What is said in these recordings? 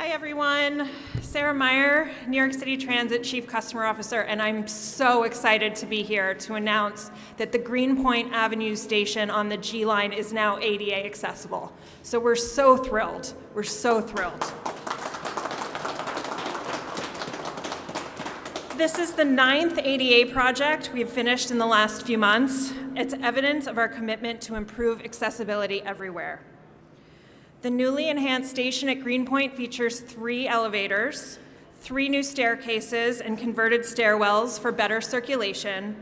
Hi everyone, Sarah Meyer, New York City Transit Chief Customer Officer, and I'm so excited to be here to announce that the Greenpoint Avenue station on the G line is now ADA accessible. So we're so thrilled, we're so thrilled. This is the 9th ADA project we've finished in the last few months. It's evidence of our commitment to improve accessibility everywhere. The newly enhanced station at Greenpoint features 3 elevators, 3 new staircases and converted stairwells for better circulation,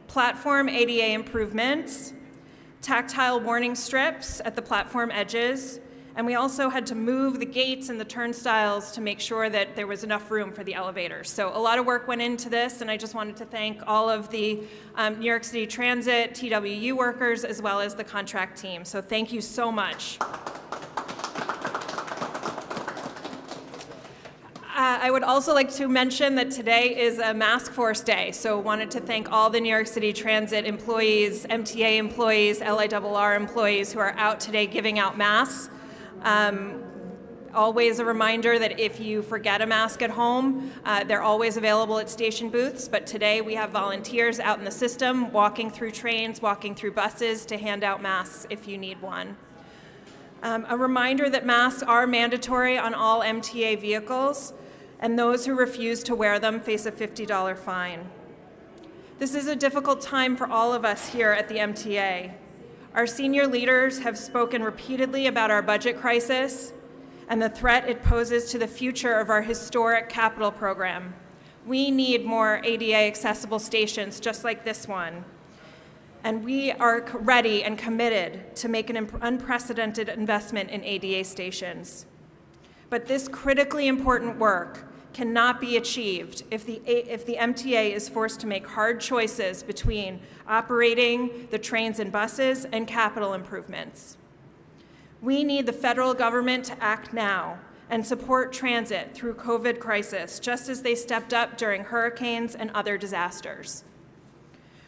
platform ADA improvements, tactile warning strips at the platform edges, and we also had to move the gates and the turnstiles to make sure that there was enough room for the elevators. So a lot of work went into this, and I just wanted to thank all of the New York City Transit, TWU workers, as well as the contract team. So thank you so much. I would also like to mention that today is a Mask Force Day, so wanted to thank all the New York City Transit employees, MTA employees, LIRR employees who are out today giving out masks. Always a reminder that if you forget a mask at home, they're always available at station booths, but today we have volunteers out in the system, walking through trains, walking through buses to hand out masks if you need one. A reminder that masks are mandatory on all MTA vehicles, and those who refuse to wear them face a $50 fine. This is a difficult time for all of us here at the MTA. Our senior leaders have spoken repeatedly about our budget crisis and the threat it poses to the future of our historic capital program. We need more ADA accessible stations just like this one. And we are ready and committed to make an unprecedented investment in ADA stations. But this critically important work cannot be achieved if the MTA is forced to make hard choices between operating the trains and buses and capital improvements. We need the federal government to act now and support transit through COVID crisis, just as they stepped up during hurricanes and other disasters.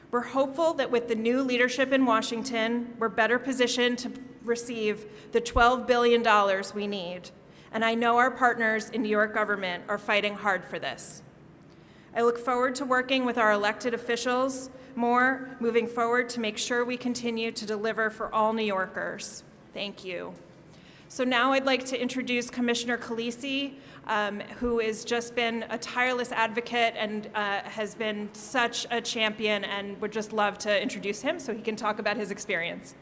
We're hopeful that with the new leadership in Washington, we're better positioned to receive the $12 billion we need. And I know our partners in New York government are fighting hard for this. I look forward to working with our elected officials more moving forward to make sure we continue to deliver for all New Yorkers. Thank you. So now I'd like to introduce Commissioner Khaleesi, who has just been a tireless advocate and has been such a champion, and would just love to introduce him so he can talk about his experience.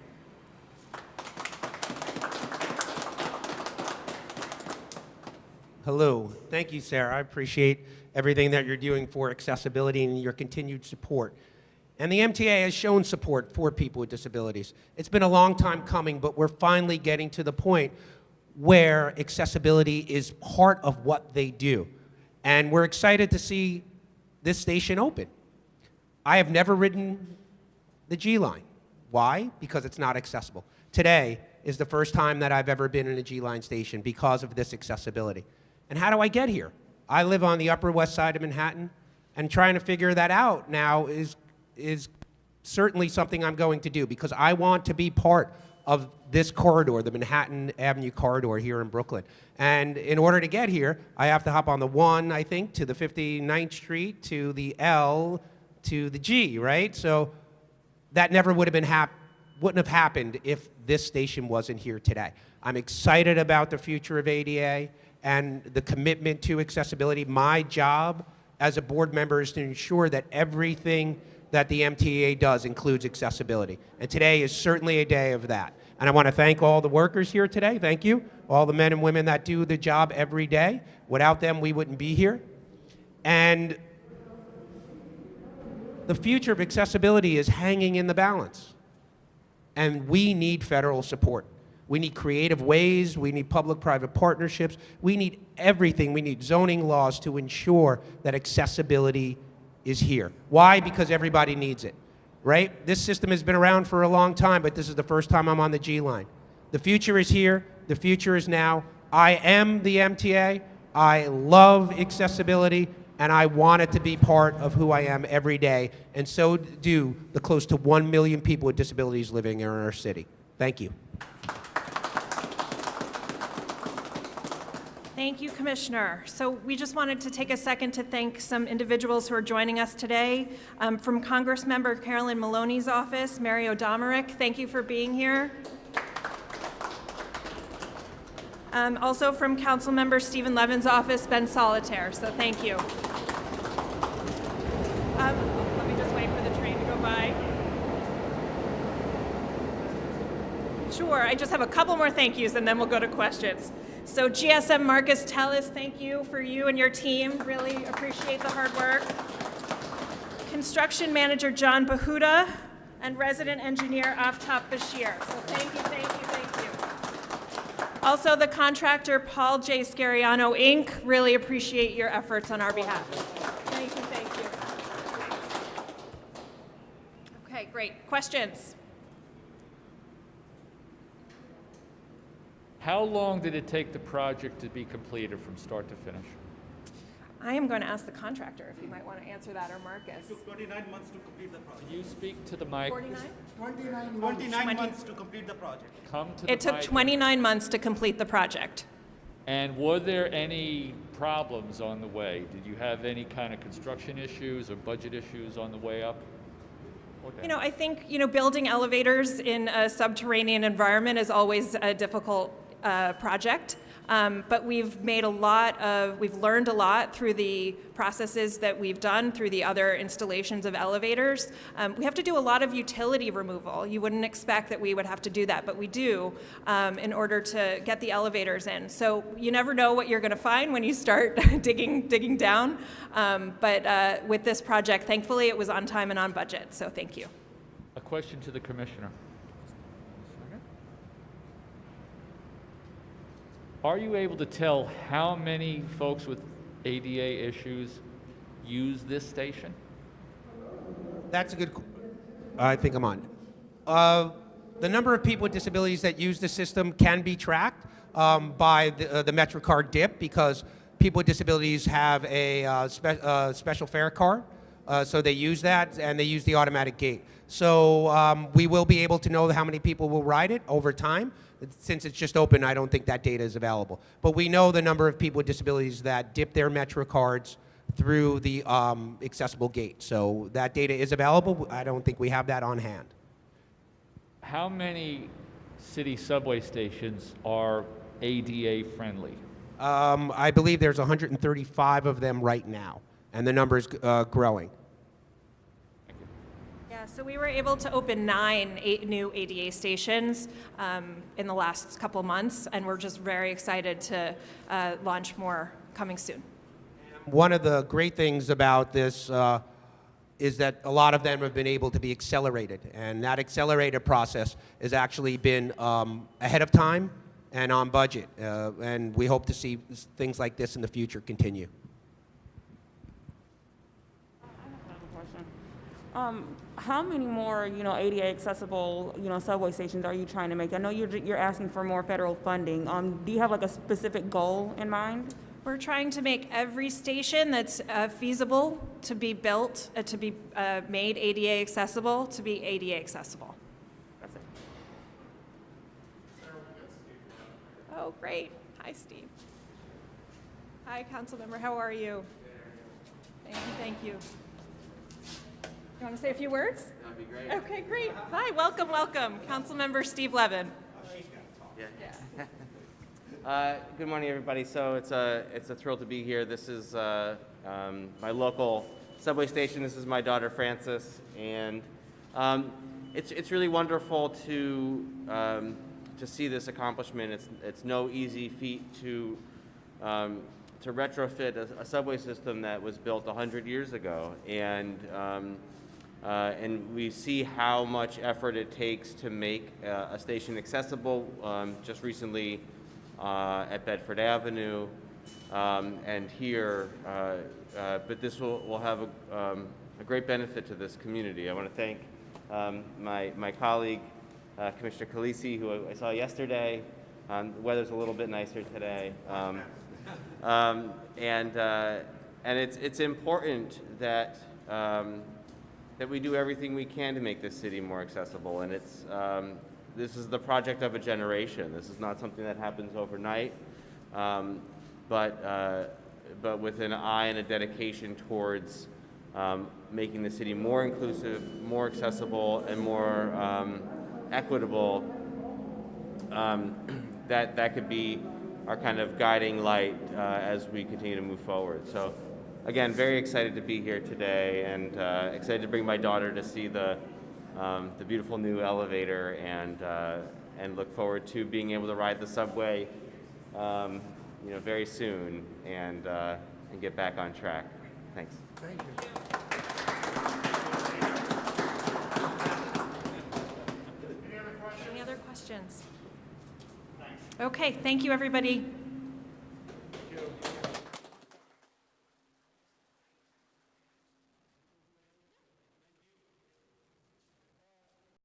Hello. Thank you, Sarah. I appreciate everything that you're doing for accessibility and your continued support. And the MTA has shown support for people with disabilities. It's been a long time coming, but we're finally getting to the point where accessibility is part of what they do. And we're excited to see this station open. I have never ridden the G line. Why? Because it's not accessible. Today is the first time that I've ever been in a G line station because of this accessibility. And how do I get here? I live on the Upper West Side of Manhattan, and trying to figure that out now is certainly something I'm going to do, because I want to be part of this corridor, the Manhattan Avenue corridor here in Brooklyn. And in order to get here, I have to hop on the 1, I think, to the 59th Street, to the L, to the G, right? So that never would have been wouldn't have happened if this station wasn't here today. I'm excited about the future of ADA and the commitment to accessibility. My job as a board member is to ensure that everything that the MTA does includes accessibility. And today is certainly a day of that. And I want to thank all the workers here today. Thank you. All the men and women that do the job every day. Without them, we wouldn't be here. And the future of accessibility is hanging in the balance. And we need federal support. We need creative ways, we need public-private partnerships, we need everything. We need zoning laws to ensure that accessibility is here. Why? Because everybody needs it, right? This system has been around for a long time, but this is the first time I'm on the G line. The future is here, the future is now. I am the MTA, I love accessibility, and I want it to be part of who I am every day, and so do the close to 1 million people with disabilities living in our city. Thank you. Thank you, Commissioner. So we just wanted to take a second to thank some individuals who are joining us today. From Congressmember Carolyn Maloney's office, Mario Domerick, thank you for being here. Also from Councilmember Stephen Levin's office, Ben Solitaire, so thank you. Let me just wait for the train to go by. Sure, I just have a couple more thank yous and then we'll go to questions. So GSM Marcus Tellis, thank you for you and your team. Really appreciate the hard work. Construction Manager John Bahuda and Resident Engineer Aftab Bashir. So thank you, thank you, thank you. Also the contractor Paul J. Scariano, Inc. Really appreciate your efforts on our behalf. Thank you, thank you. Okay, great. Questions? How long did it take the project to be completed from start to finish? I am going to ask the contractor if you might want to answer that, or Marcus. It took 29 months to complete the project. Can you speak to the mic? 49? 29 months to complete the project. Come to the It took mic. 29 months to complete the project. And were there any problems on the way? Did you have any kind of construction issues or budget issues on the way up? Okay. You know, I think, building elevators in a subterranean environment is always a difficult project. But we've learned a lot through the processes that we've done through the other installations of elevators. We have to do a lot of utility removal. You wouldn't expect that we would have to do that, but we do in order to get the elevators in. So you never know what you're going to find when you start digging down. But with this project, thankfully, it was on time and on budget. So thank you. A question to the commissioner. Are you able to tell how many folks with ADA issues use this station? That's a good. I think I'm on. The number of people with disabilities that use the system can be tracked by the MetroCard DIP, because people with disabilities have a special fare card, so they use that, and they use the automatic gate. So we will be able to know how many people will ride it over time. Since it's just open, I don't think that data is available. But we know the number of people with disabilities that dip their Metro cards through the accessible gate. So that data is available. I don't think we have that on hand. How many city subway stations are ADA friendly? I believe there's 135 of them right now, and the number is growing. Yeah, so we were able to open 9 new ADA stations in the last couple months, and we're just very excited to launch more coming soon. One of the great things about this is that a lot of them have been able to be accelerated, and that accelerated process has actually been ahead of time and on budget, and we hope to see things like this in the future continue. How many more, ADA accessible, subway stations are you trying to make? I know you're asking for more federal funding. Do you have like a specific goal in mind? We're trying to make every station that's feasible to be built, to be made ADA accessible, to be ADA accessible. That's it. Oh, great. Hi, Steve. Hi, Councilmember. How are you? Thank you. Thank you. You want to say a few words? That'd be great. Okay, great. Hi, welcome, welcome. Councilmember Steve Levin. Good morning, everybody. So it's a thrill to be here. This is my local subway station. This is my daughter Frances, and it's really wonderful to see this accomplishment. It's no easy feat to retrofit a subway system that was built 100 years ago, and we see how much effort it takes to make a station accessible. Just recently at Bedford Avenue and here, but this will have a great benefit to this community. I want to thank my colleague, Commissioner Khaleesi, who I saw yesterday. The weather's a little bit nicer today. And it's important that that we do everything we can to make this city more accessible. And this is the project of a generation. This is not something that happens overnight. but with an eye and a dedication towards making the city more inclusive, more accessible, and more equitable. That could be our kind of guiding light as we continue to move forward. So, again, very excited to be here today, and excited to bring my daughter to see the beautiful new elevator, and look forward to being able to ride the subway, very soon, and get back on track. Thanks. Thank you. Any other questions? Okay, thank you, everybody.